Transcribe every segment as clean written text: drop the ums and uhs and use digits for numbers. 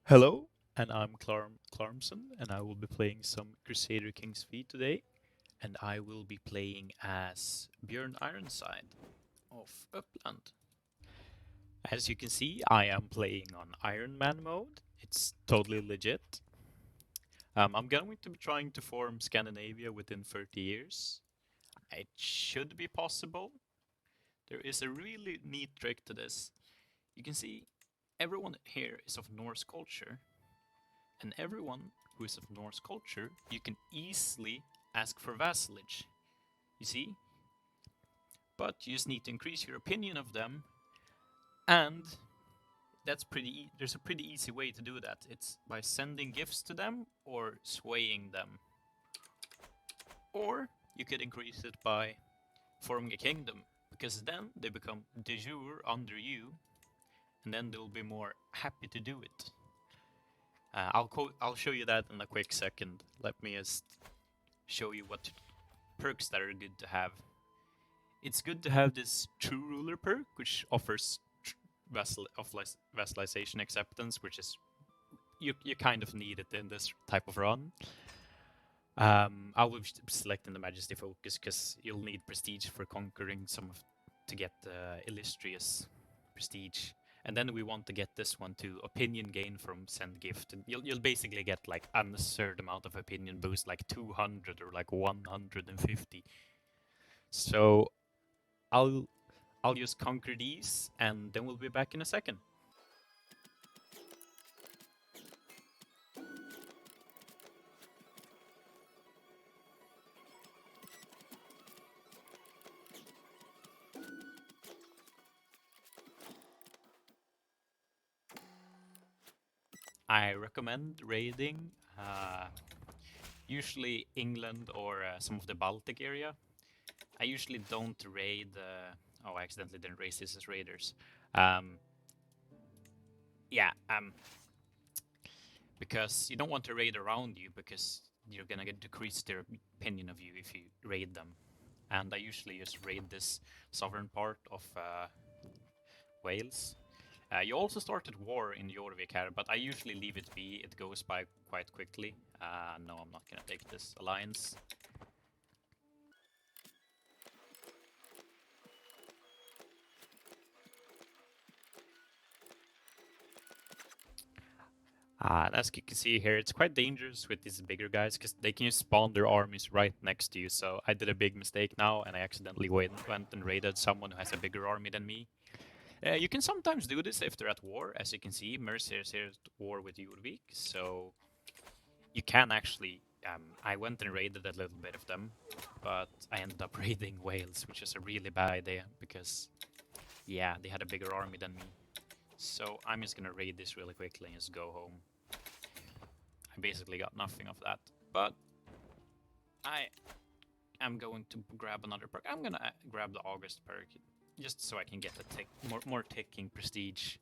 Hello, and I'm Clarmson, and I will be playing some Crusader King's Feet today, and I will be playing as Björn Ironside of Upland. As you can see, I am playing on Iron Man mode. It's totally legit. I'm going to be trying to form Scandinavia within 30 years. It should be possible. There is a really neat trick to this. You can see everyone here is of Norse culture, and everyone who is of Norse culture, you can easily ask for vassalage. You see? But you just need to increase your opinion of them, and there's a pretty easy way to do that. It's by sending gifts to them or swaying them. Or you could increase it by forming a kingdom, because then they become de jure under you, and then they'll be more happy to do it. I'll show you that in a quick second. Let me just show you what perks that are good to have. It's good to have this True Ruler perk, which offers vassalization acceptance, which is you kind of need it in this type of run. I will be selecting the Majesty Focus because you'll need prestige for conquering to get illustrious prestige. And then we want to get this one to opinion gain from send gift. And you'll basically get like an absurd amount of opinion boost, like 200 or like 150. So I'll I'll just conquer these, and then we'll be back in a second. I recommend raiding usually England or some of the Baltic area. I usually don't raid. Oh, I accidentally didn't raise this as raiders. Um, yeah, because you don't want to raid around you because you're gonna get decrease their opinion of you if you raid them. And I usually just raid this southern part of Wales. You also started war in Jorvik here, but I usually leave it be. It goes by quite quickly. No, I'm not gonna take this alliance. As you can see here, it's quite dangerous with these bigger guys because they can just spawn their armies right next to you. So I did a big mistake now, and I accidentally went and raided someone who has a bigger army than me. You can sometimes do this if they're at war. As you can see, Mercia is here at war with Jorvik, so you can actually. I went and raided a little bit of them, but I ended up raiding Wales, which is a really bad idea because, yeah, they had a bigger army than me. So I'm just gonna raid this really quickly and just go home. I basically got nothing of that, but I am going to grab another perk. I'm gonna grab the August perk just so I can get a more ticking prestige.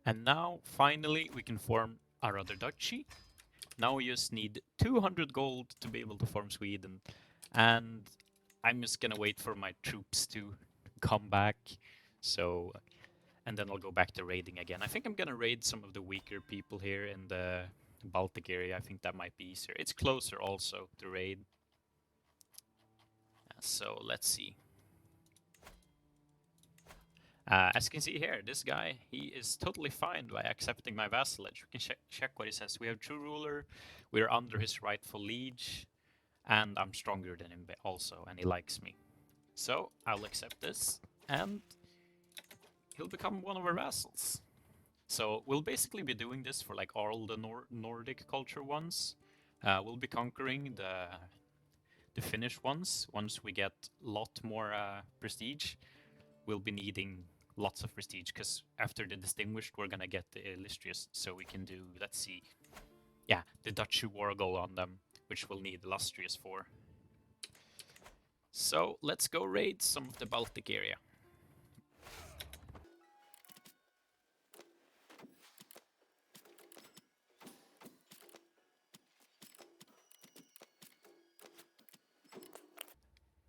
And now, finally, we can form our other duchy. Now we just need 200 gold to be able to form Sweden. And I'm just gonna wait for my troops to come back. So, and then I'll go back to raiding again. I think I'm gonna raid some of the weaker people here in the Baltic area. I think that might be easier. It's closer also to raid. So let's see. As you can see here, this guy, he is totally fine by accepting my vassalage. We can check what he says. We have true ruler, we're under his rightful liege, and I'm stronger than him also, and he likes me. So I'll accept this, and he'll become one of our vassals. So we'll basically be doing this for like all the Nordic culture ones. We'll be conquering the Finnish ones once we get a lot more prestige. We'll be needing lots of prestige because after the distinguished we're gonna get the illustrious, so we can do, let's see, yeah, the Duchy War Goal on them, which we'll need illustrious for. So let's go raid some of the Baltic area.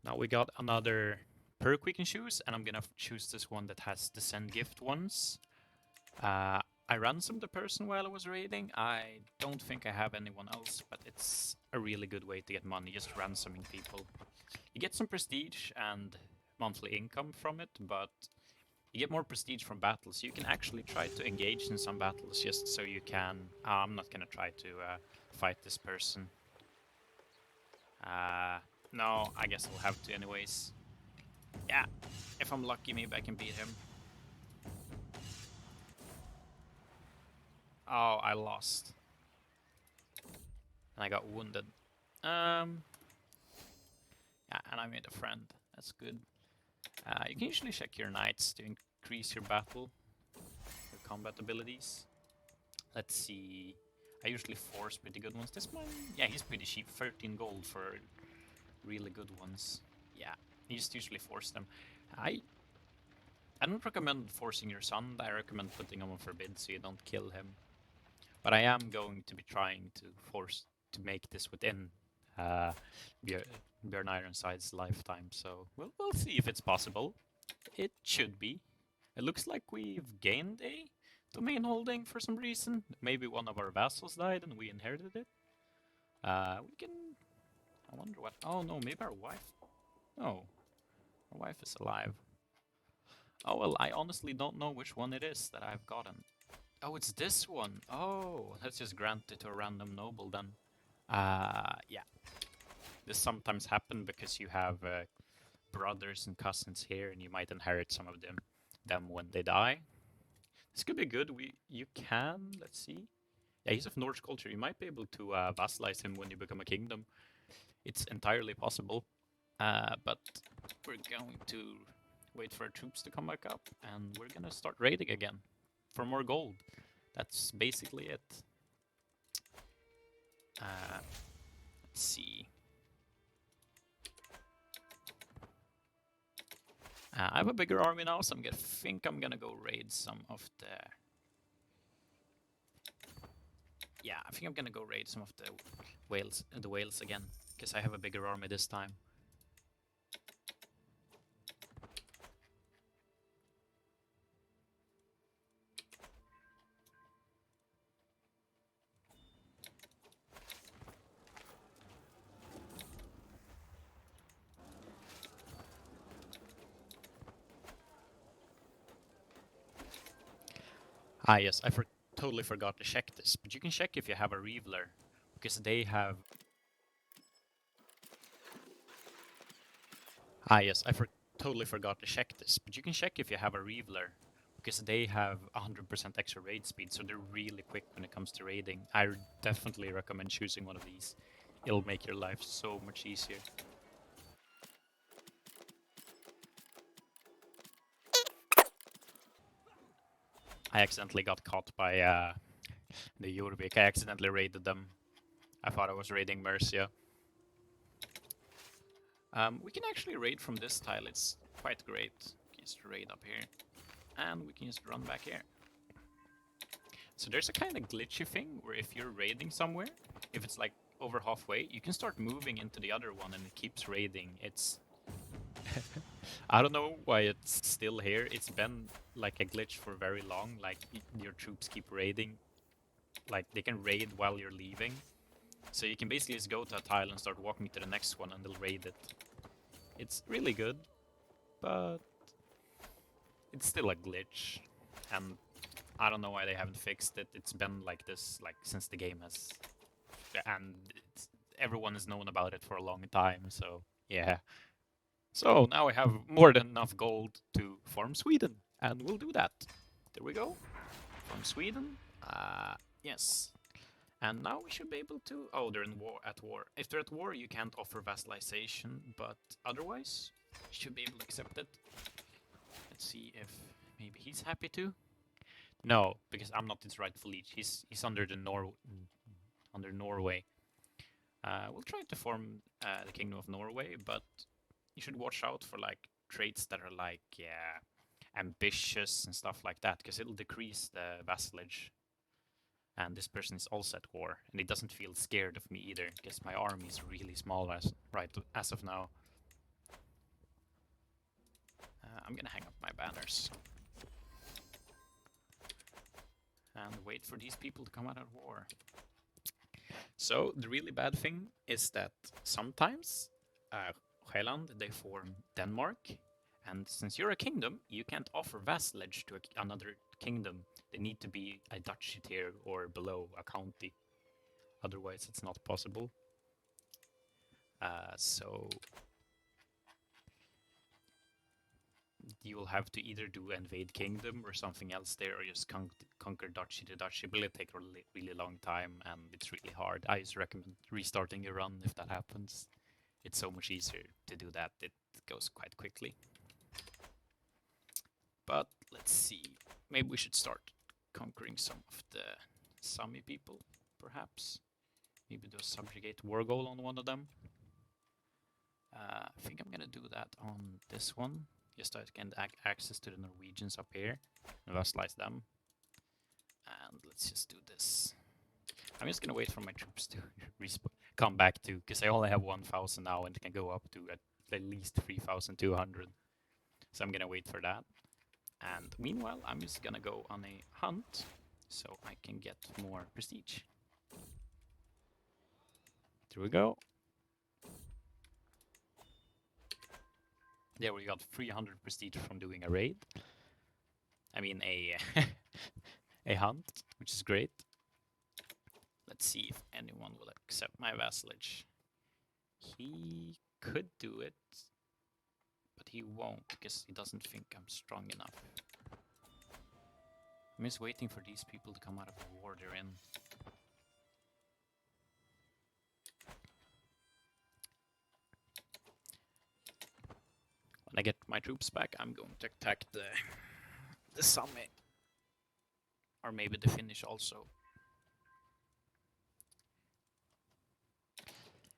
Now we got another perk we can choose, and I'm gonna choose this one that has the send gift ones. I ransomed the person while I was raiding. I don't think I have anyone else, but it's a really good way to get money, just ransoming people. You get some prestige and monthly income from it, but you get more prestige from battles. You can actually try to engage in some battles just so you can... I'm not gonna try to fight this person. No, I guess I'll have to anyways. Yeah, if I'm lucky, maybe I can beat him. Oh, I lost. And I got wounded. Yeah, and I made a friend. That's good. You can usually check your knights to increase your your combat abilities. Let's see. I usually force pretty good ones. This one, yeah, he's pretty cheap. 13 gold for really good ones. Yeah, you just usually force them. I don't recommend forcing your son. I recommend putting him on forbid so you don't kill him. But I am going to be trying to force to make this within uh, Björn Ironside's lifetime. So we'll see if it's possible. It should be. It looks like we've gained a domain holding for some reason. Maybe one of our vassals died and we inherited it. We can... I wonder what... Oh no, maybe our wife... No, our wife is alive. Oh well, I honestly don't know which one it is that I've gotten. Oh, it's this one. Oh, let's just grant it to a random noble then. Yeah. This sometimes happens because you have brothers and cousins here, and you might inherit some of them when they die. This could be good. You can, let's see. Yeah, he's of Norse culture. You might be able to vassalize him when you become a kingdom. It's entirely possible. But we're going to wait for our troops to come back up, and we're gonna start raiding again for more gold. That's basically it. Let's see. I have a bigger army now, so I'm gonna go raid some of the... Yeah, I think I'm gonna go raid some of the whales again, because I have a bigger army this time. Ah yes, totally forgot to check this, but you can check if you have a Reveler, because they have... Ah yes, totally forgot to check this, but you can check if you have a Reveler, because they have 100% extra raid speed, so they're really quick when it comes to raiding. I definitely recommend choosing one of these. It'll make your life so much easier. I accidentally got caught by the Jorvik. I accidentally raided them. I thought I was raiding Mercia. We can actually raid from this tile. It's quite great. We can just raid up here. And we can just run back here. So there's a kind of glitchy thing where if you're raiding somewhere, if it's like over halfway, you can start moving into the other one and it keeps raiding. It's... I don't know why it's still here. It's been like a glitch for very long. Like your troops keep raiding. Like they can raid while you're leaving. So you can basically just go to a tile and start walking to the next one and they'll raid it. It's really good, but it's still a glitch. And I don't know why they haven't fixed it. It's been like this like since the game has... And everyone has known about it for a long time, so yeah. So now we have more than enough gold to form Sweden, and we'll do that. There we go. From Sweden. Yes. And now we should be able to... Oh, they're at war. If they're at war, you can't offer vassalization, but otherwise, you should be able to accept it. Let's see if maybe he's happy to. No, because I'm not his rightful liege. He's under the under Norway. We'll try to form the Kingdom of Norway, but you should watch out for like traits that are like ambitious and stuff like that, because it'll decrease the vassalage. And this person is also at war, and he doesn't feel scared of me either, because my army is really small as of now. I'm gonna hang up my banners. And wait for these people to come out of war. So, the really bad thing is that sometimes Sjælland, they form Denmark. And since you're a kingdom, you can't offer vassalage to another kingdom. They need to be a duchy tier or below a county. Otherwise, it's not possible. So you will have to either do invade kingdom or something else there, or just conquer duchy to duchy. But it'll take a really long time, and it's really hard. I just recommend restarting your run if that happens. It's so much easier to do that. It goes quite quickly. But let's see. Maybe we should start conquering some of the Sami people, perhaps. Maybe do a subjugate war goal on one of them. I think I'm gonna do that on this one. Just so I can access to the Norwegians up here and vassalize them. And let's just do this. I'm just gonna wait for my troops to come back to, because I only have 1,000 now and it can go up to at least 3,200. So I'm gonna wait for that. And meanwhile, I'm just gonna go on a hunt so I can get more prestige. There we go. There we got 300 prestige from doing a raid. I mean a a hunt, which is great. Let's see if anyone will accept my vassalage. He could do it, but he won't because he doesn't think I'm strong enough. I'm just waiting for these people to come out of the war they're in. When I get my troops back, I'm going to attack the Sami. Or maybe the Finnish also.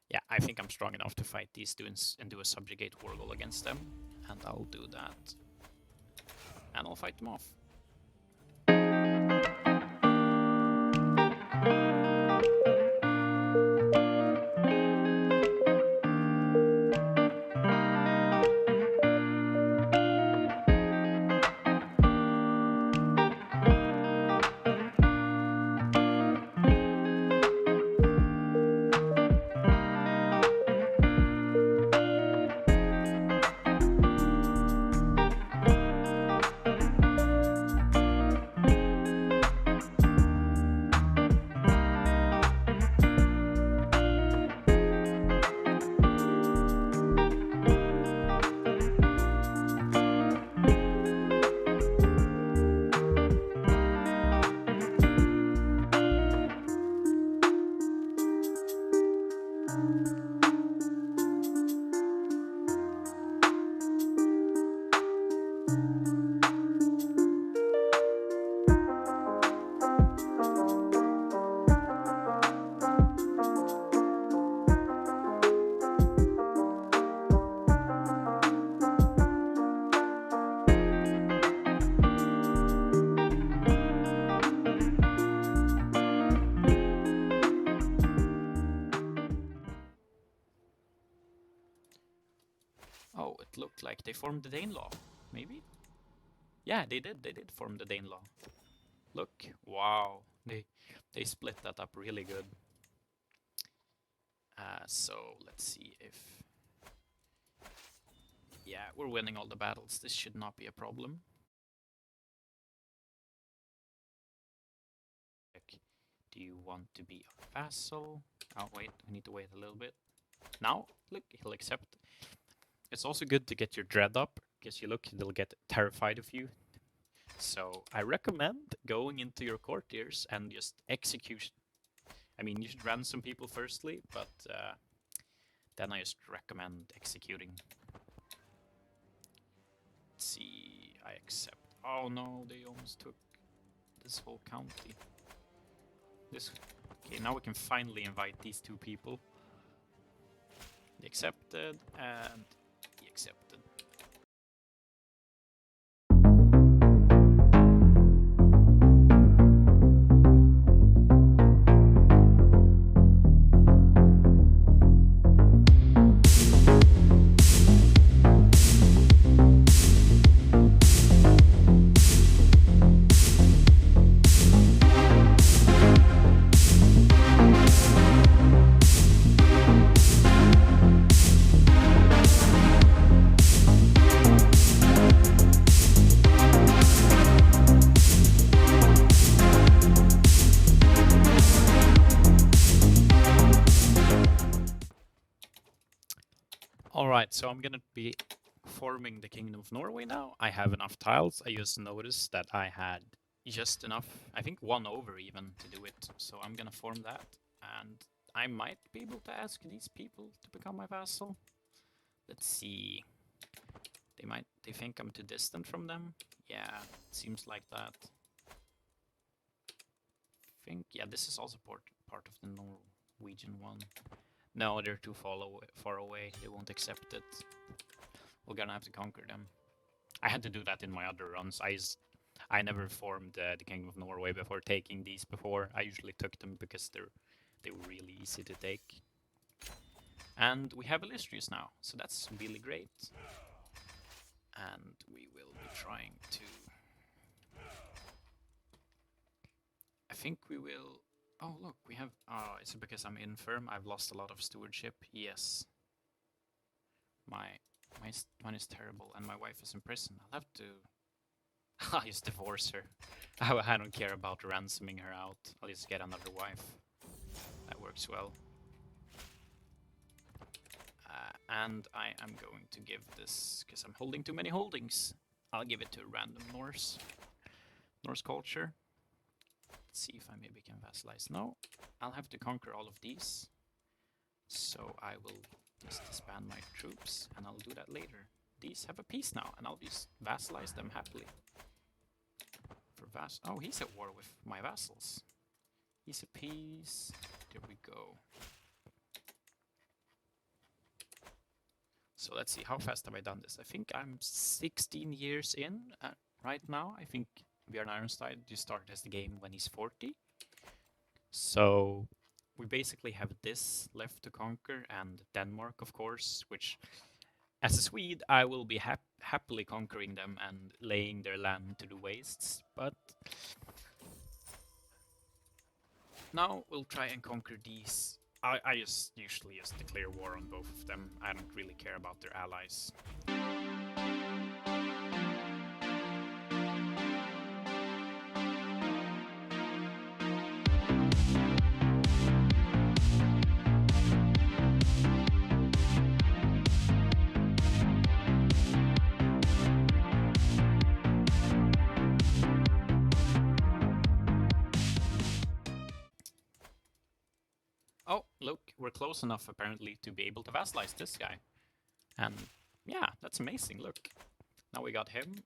Yeah, I think I'm strong enough to fight these students and do a subjugate war goal against them. And I'll do that. And I'll fight them off. Oh, it looked like they formed the Danelaw, maybe? Yeah, they did form the Danelaw. Look, wow, they split that up really good. So let's see if... Yeah, we're winning all the battles. This should not be a problem. Do you want to be a vassal? Oh wait, we need to wait a little bit. Now, look, he'll accept. It's also good to get your dread up, because you look, they'll get terrified of you. So I recommend going into your courtiers and just execute. I mean, you should ransom people firstly, but then I just recommend executing. Let's see, I accept. Oh no, they almost took this whole county. Okay, now we can finally invite these two people. They accepted, and he accepted. Alright, so I'm gonna be forming the Kingdom of Norway now. I have enough tiles. I just noticed that I had just enough, I think 1 over even, to do it. So I'm gonna form that. And I might be able to ask these people to become my vassal. Let's see. They think I'm too distant from them. Yeah, it seems like that. Yeah, this is also part of the Norwegian one. No, they're too far away. They won't accept it. We're gonna have to conquer them. I had to do that in my other runs. I never formed the Kingdom of Norway before taking these before. I usually took them because they were really easy to take. And we have Illustrious now, so that's really great. And we will be trying to... I think we will... Oh, look, we have... Oh, is it because I'm infirm? I've lost a lot of stewardship? Yes. Mine is terrible, and my wife is in prison. I'll have to... I'll just divorce her. I don't care about ransoming her out. I'll just get another wife. That works well. And I am going to give this, because I'm holding too many holdings, I'll give it to a random Norse culture. Let's see if I maybe can vassalize. No, I'll have to conquer all of these. So I will just disband my troops, and I'll do that later. These have a peace now, and I'll just vassalize them happily. Oh, he's at war with my vassals. He's at peace. There we go. So let's see, how fast have I done this? I think I'm 16 years in right now. I think Björn Ironstein just started as the game when he's 40. So we basically have this left to conquer, and Denmark, of course, which, as a Swede, I will be happily conquering them and laying their land to the wastes, but now we'll try and conquer these. I just usually just declare war on both of them. I don't really care about their allies. Oh, look, we're close enough apparently to be able to vassalize this guy. And yeah, that's amazing, look. Now we got him.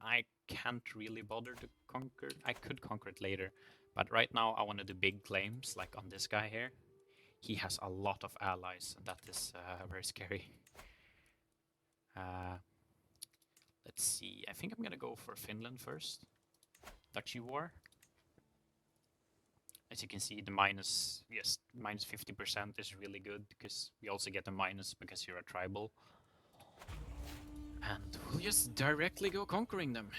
I can't really bother to conquer. I could conquer it later, but right now I want to do big claims, like on this guy here. He has a lot of allies, and that is very scary. Let's see, I think I'm gonna go for Finland first. Duchy War. As you can see, the minus 50% is really good, because we also get a minus because you're a tribal. And we'll just directly go conquering them.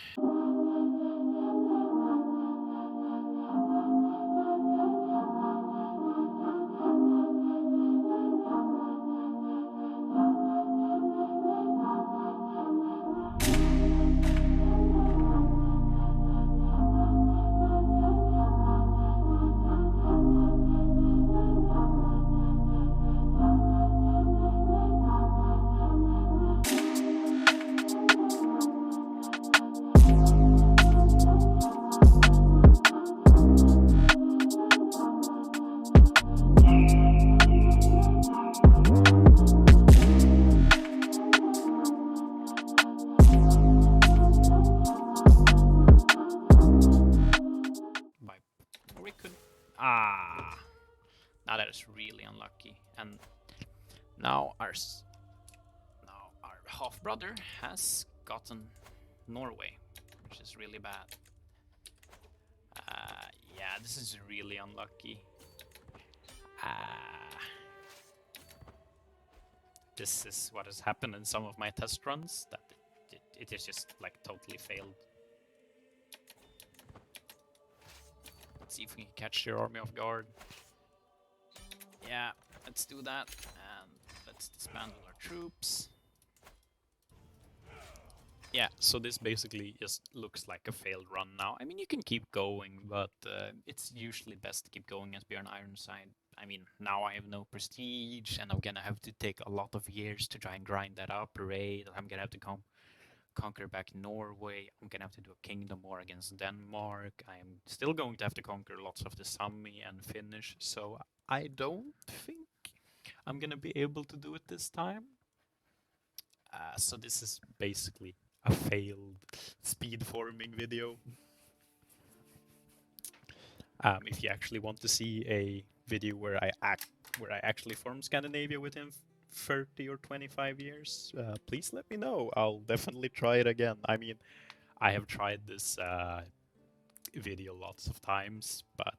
Now that is really unlucky. And now our half-brother has gotten Norway, which is really bad. Yeah, this is really unlucky. This is what has happened in some of my test runs, that it is just like totally failed. Let's see if we can catch their army off guard. Yeah, let's do that, and let's disband all our troops. Yeah, so this basically just looks like a failed run now. I mean, you can keep going, but it's usually best to keep going as Björn Ironside. I mean, now I have no prestige, and I'm gonna have to take a lot of years to try and grind that up, raid. I'm gonna have to conquer back Norway. I'm gonna have to do a kingdom war against Denmark. I'm still going to have to conquer lots of the Sami and Finnish, so I don't think I'm gonna be able to do it this time. So this is basically a failed speed farming video. If you actually want to see a video where I actually farm Scandinavia within 30 or 25 years, please let me know. I'll definitely try it again. I mean, I have tried this video lots of times, but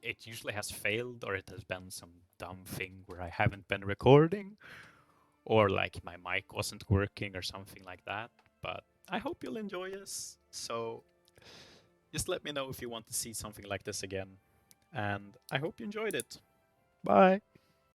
it usually has failed, or it has been some dumb thing where I haven't been recording, or like my mic wasn't working or something like that. But I hope you'll enjoy this. So just let me know if you want to see something like this again. And I hope you enjoyed it. Bye.